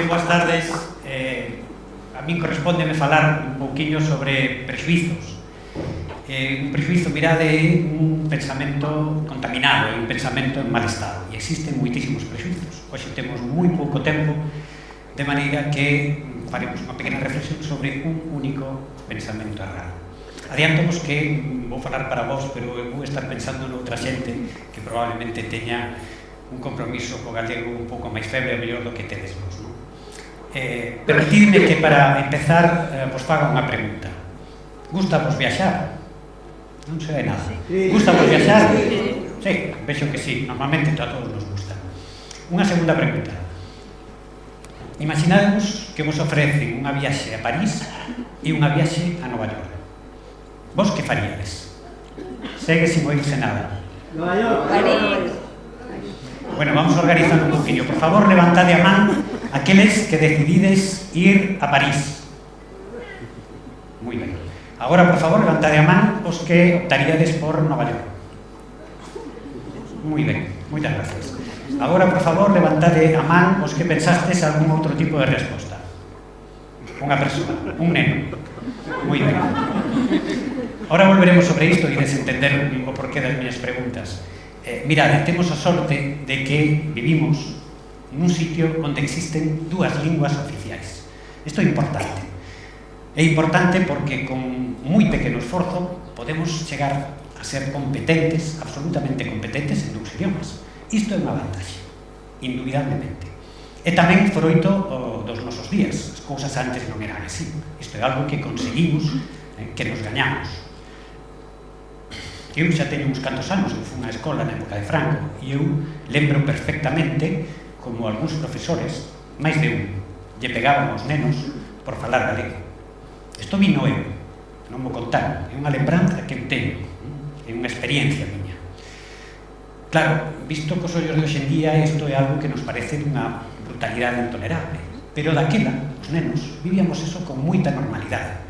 boas tardes. A min correspóndeme falar un pouquiño sobre prexuizos. Un prexuizo, mirade, é un pensamento contaminado, é un pensamento en mal estado. E existen moitísimos prexuizos. Hoxe temos moi pouco tempo, de maneira que faremos unha pequena reflexión sobre un único pensamento errado. Adiantamos que vou falar para vos, pero eu vou estar pensando noutra xente que probablemente teña un compromiso co galego un pouco máis febre e mellor do que tedes vos, non? Permitidme que para empezar vos faga unha pregunta. Gusta vos viaxar? Non se ve nada. Gusta vos viaxar? Sí, vexo que sí, normalmente a todos nos gusta. Unha segunda pregunta. Imaginademos que vos ofrecen unha viaxe a París e unha viaxe a Nova York. Vos que faríades? Segue sin oírse nada. Nova York. París. Bueno, vamos a organizar un poquinho. Por favor, levantade a man aqueles que decidides ir a París. Moi ben. Agora, por favor, levantade a man os que optaríades por Nova York. Moi ben, moitas gracias. Agora, por favor, levantade a man os que pensastes algún outro tipo de resposta. Unha persoa, un neno. Moi ben. Ahora volveremos sobre isto e desentender o porqué das miñas preguntas. Mirade, temos a sorte de que vivimos nun sitio onde existen dúas linguas oficiais. Isto é importante. É importante porque con moi pequeno esforzo podemos chegar a ser competentes, absolutamente competentes en dous idiomas. Isto é unha vantaxe, indubidablemente. E tamén froito dos nosos días. As cousas antes non eran así. Isto é algo que conseguimos, que nos gañamos. Eu xa teño uns cantos anos, eu fui unha escola na época de Franco, e eu lembro perfectamente como algúns profesores, máis de un, lle pegaban aos nenos por falar galego. Isto vino eu, non mo contaron, é unha lembranza que eu teño, é unha experiencia miña. Claro, visto cos ollos de hoxendía, isto é algo que nos parece unha brutalidade intolerable, pero daquela, os nenos, vivíamos eso con moita normalidade.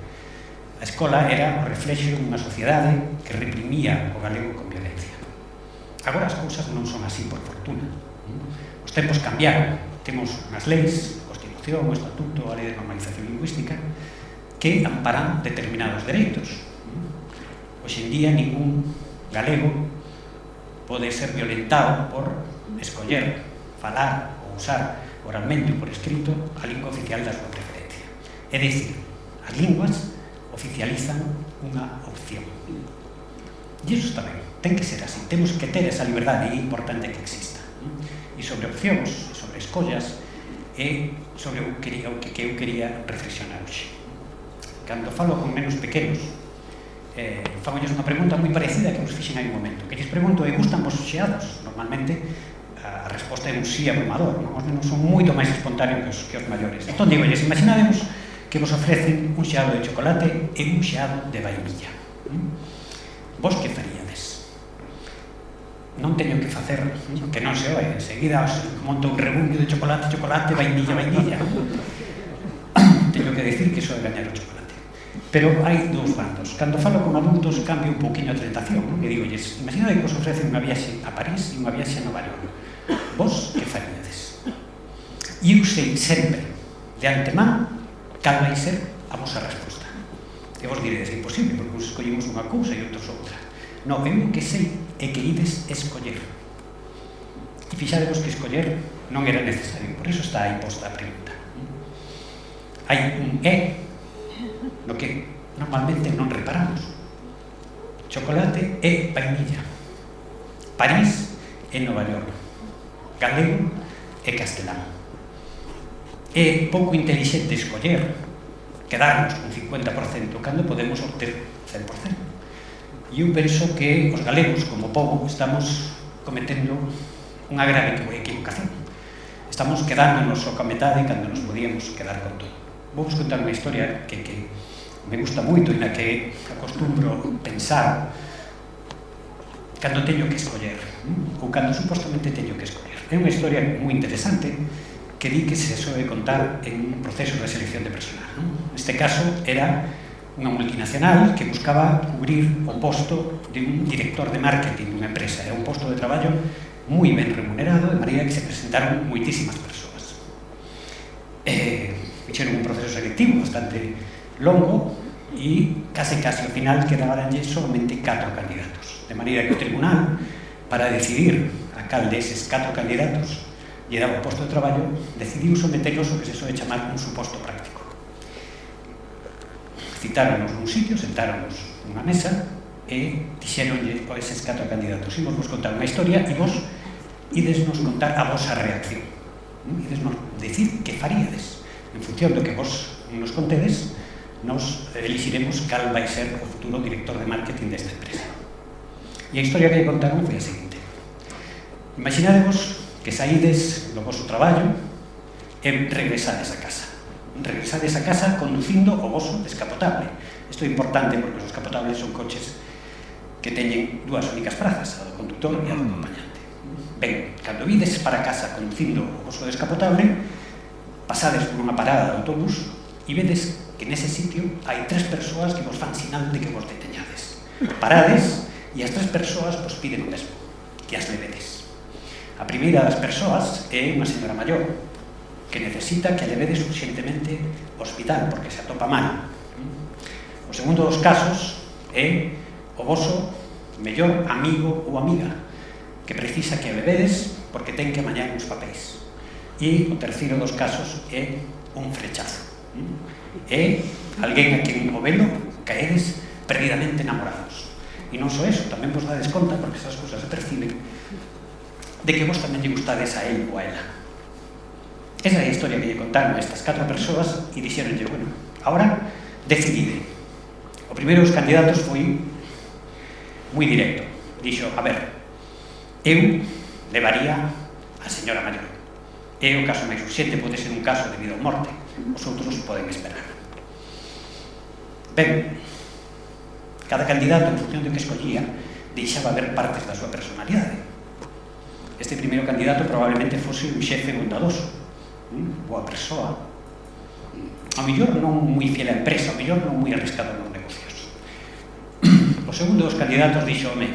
A escola era o reflexo dunha sociedade que reprimía o galego con violencia. Agora as cousas non son así, por fortuna. Os tempos cambiaron. Temos unhas leis, a Constitución, o Estatuto, a Lei de Normalización Lingüística, que amparan determinados dereitos. Hoxe en día, ningún galego pode ser violentado por escoller, falar ou usar oralmente ou por escrito a lingua oficial da súa preferencia. É dicir, as linguas oficializan unha opción. E iso está ben, ten que ser así, temos que ter esa liberdade, e é importante que exista. E sobre opcións, sobre escollas, é sobre o que eu quería reflexionar hoxe. Cando falo con nenos pequenos, fagolles unha pregunta moi parecida que vos fixen hai un momento, que lles pregunto, gustan vos os xeados? Normalmente a resposta é un sí abrumador, non? Os nenos son moito máis espontáneos que os maiores. Entón digo, imaginademos que vos ofrecen un xeado de chocolate e un xeado de vainilla. Vos que faríades? Non teño que facer, que non se oe, enseguida monto un rebullo de chocolate, chocolate, vainilla, vainilla. Teño que decir que iso é gañar o chocolate. Pero hai dous bandos. Cando falo con adultos cambio un pouquinho a tentación, e digolles, imaginade que vos ofrecen unha viaxe a París e unha viaxe a Nova York. Vos que faríades? E eu sei sempre, de antemán, cal vai ser a vosa resposta. E vos diredes, é imposible, porque vos escollimos unha cousa e outros outra. Non, eu o que sei é que ides escoller. E fixadevos que escoller non era necesario, por iso está aí posta a pregunta. Hai un no que normalmente non reparamos. Chocolate e vainilla. París e Nova York. Galego e castelán. É pouco intelixente escoller, quedarnos con 50% cando podemos obter 100%. E eu penso que os galegos, como povo, estamos cometendo unha grave equivocación. Estamos quedándonos só ca metade cando nos podíamos quedar con todo. Vou vos contar unha historia que me gusta moito e na que acostumbro pensar cando teño que escoller, ou cando supostamente teño que escoller. É unha historia moi interesante que di que se soe contar en un proceso de selección de personal. Neste caso era unha multinacional que buscaba cubrir o posto de un director de marketing dunha empresa. Era un posto de traballo moi ben remunerado, de maneira que se presentaron moitísimas persoas. fixeron un proceso selectivo bastante longo e case ao final quedaranlle solamente 4 candidatos, de maneira que o tribunal, para decidir a cal deses 4 candidatos lle daba o posto de traballo, decidiu someterlos o que se soe chamar un suposto práctico. Citáronos nun sitio, sentáronos nunha mesa e dixeronlle a eses 4 candidatos: imos vos contar unha historia e vos idesnos contar a vosa reacción, idesnos decir que faríades. En función do que vos nos contedes, nos elixiremos cal vai ser o futuro director de marketing desta empresa. E a historia que lle contaron foi a seguinte: imaginadevos que saídes do vosso traballo e regresades a casa. Regresades a casa conducindo o voso descapotable. Isto é importante porque os descapotables son coches que teñen 2 únicas prazas, a do conductor e a do acompañante. Ben, cando vides para casa conducindo o voso descapotable, pasades por unha parada de autobús e vedes que nese sitio hai 3 persoas que vos fan sinal de que vos deteñades. Parades e as 3 persoas vos piden o mesmo, que as levedes. A primeira das persoas é unha señora maior que necesita que a levedes urgentemente ao hospital porque se atopa mal. O segundo dos casos é o voso mellor amigo ou amiga que precisa que a levedes porque ten que amañar uns papéis. E o terceiro dos casos é un frechazo. É alguén a quen o velo caedes perdidamente enamorados. E non só eso, tamén vos dades conta, porque esas cousas se perciben, de que vos tamén lle gustades a él ou a ela. Esa é a historia que lle contaron a estas 4 persoas e dixeronlle: bueno, ahora decidide. O primeiro dos candidatos foi moi directo. Dixo: a ver, eu levaría a señora maior. É o caso máis urxente, pode ser un caso de vida ou morte. Os outros poden esperar. Ben, cada candidato, en función do que escollía, deixaba ver partes da súa personalidade. Este primeiro candidato probablemente fose un xefe bondadoso, boa persoa, ao mellor non moi fiel á empresa, ao mellor non moi arriscado nos negocios. O segundo dos candidatos dixo: home,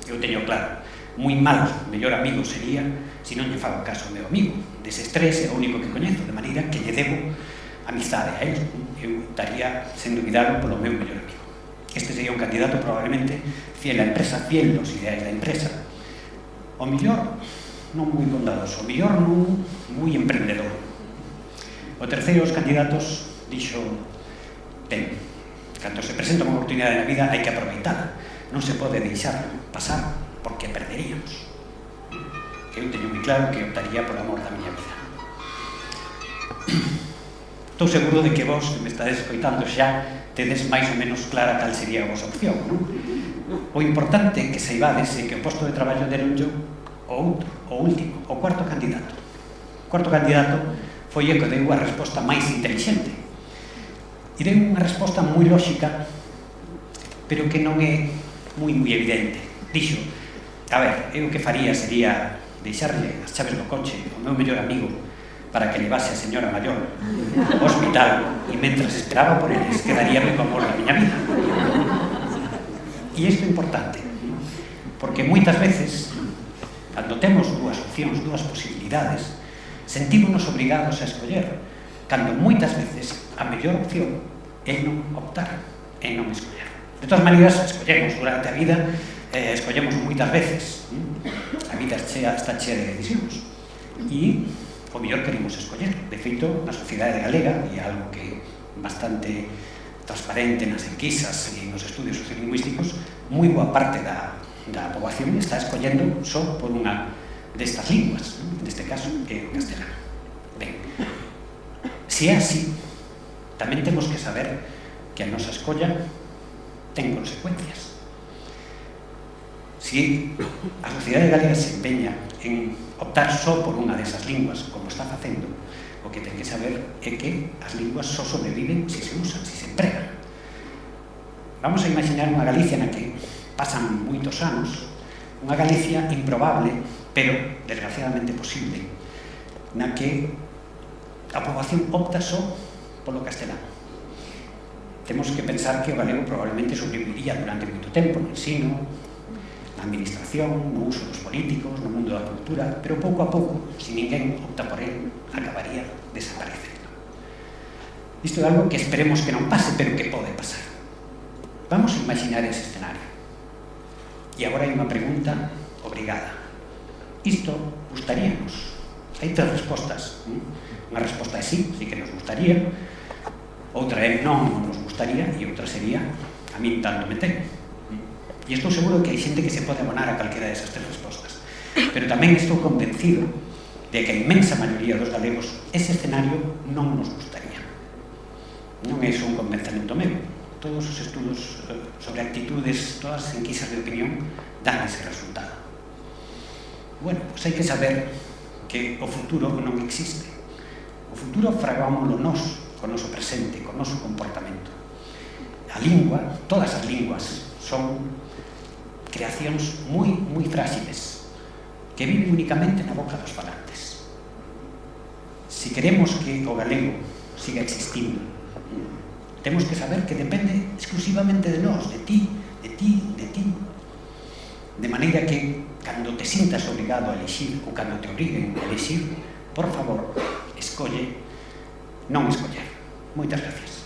eu teño claro, moi mal mellor amigo sería se non lle fago caso ao meu amigo. Deses 3 é o único que coñezo, de maneira que lle debo amizade a él. Eu estaría sen duvidar polo meu mellor amigo. Este sería un candidato probablemente fiel á empresa, fiel aos ideais da empresa. O mellor non moi bondadoso, o mellor non moi emprendedor. O terceiro dos candidatos dixo: ben, cando se presenta unha oportunidade na vida hai que aproveitala, non se pode deixar pasar porque perderíamos. Eu teño moi claro que optaría por amor da miña vida. Estou seguro de que vos, que me estades escoitando xa, tedes máis ou menos clara cal sería a vosa opción, non? O importante que saibades é que o posto de traballo deronllo o último, o cuarto candidato. O cuarto candidato foi o que deu a resposta máis inteligente. E deu unha resposta moi lóxica, pero que non é moi evidente. Dixo: a ver, eu o que faría sería deixarle as chaves do coche ao meu mellor amigo para que levase a señora maior ao hospital e mentras esperaba por eles quedaríame co amor da miña vida. E isto é importante, porque moitas veces, cando temos 2 opcións, 2 posibilidades, sentímonos obrigados a escoller, cando moitas veces a mellor opción é non optar, é non escoller. De todas maneiras, escollemos durante a vida, escollemos moitas veces. A vida está chea de decisións e o mellor queremos escoller. De feito, na sociedade galega, e algo que é bastante transparente nas enquisas e nos estudios sociolingüísticos, moi boa parte da poboación está escollendo só por unha destas linguas, neste caso é o castelán. Ben, se é así, tamén temos que saber que a nosa escolla ten consecuencias. Se a sociedade galega se empeña en optar só por unha desas linguas, como está facendo, o que ten que saber é que as linguas só sobreviven se se usan, se se empregan. Vamos a imaginar unha Galicia na que pasan moitos anos, unha Galicia improbable, pero desgraciadamente posible, na que a poboación opta só polo castelán. Temos que pensar que o galego probablemente sobreviviría durante moito tempo no ensino, na administración, no uso dos políticos, no mundo da cultura, pero pouco a pouco, se ninguén opta por ele, acabaría desaparecendo. Isto é algo que esperemos que non pase, pero que pode pasar. Vamos a imaginar ese escenario. E agora hai unha pregunta obrigada. Isto gustaríanos? Hai tres respostas. Unha resposta é sí, sí que nos gustaría. Outra é non nos gustaría. E outra sería a min tanto me ten. E estou seguro que hai xente que se pode abonar a calquera desas tres respostas. Pero tamén estou convencido de que a inmensa maioría dos galegos ese escenario non nos gustaría. Non é só un convencemento meu. Todos os estudos sobre actitudes, todas as enquisas de opinión dan ese resultado. Bueno, pois hai que saber que o futuro non existe. O futuro fragámoslo nós, con o noso presente, con o noso comportamento. A lingua, todas as linguas, son creacións moi frágiles, que viven únicamente na boca dos falantes. Se queremos que o galego siga existindo, temos que saber que depende exclusivamente de nós, de ti, de ti, de ti. De maneira que, cando te sintas obrigado a elixir ou cando te obriguen a elixir, por favor, escolle non escoller. Moitas gracias.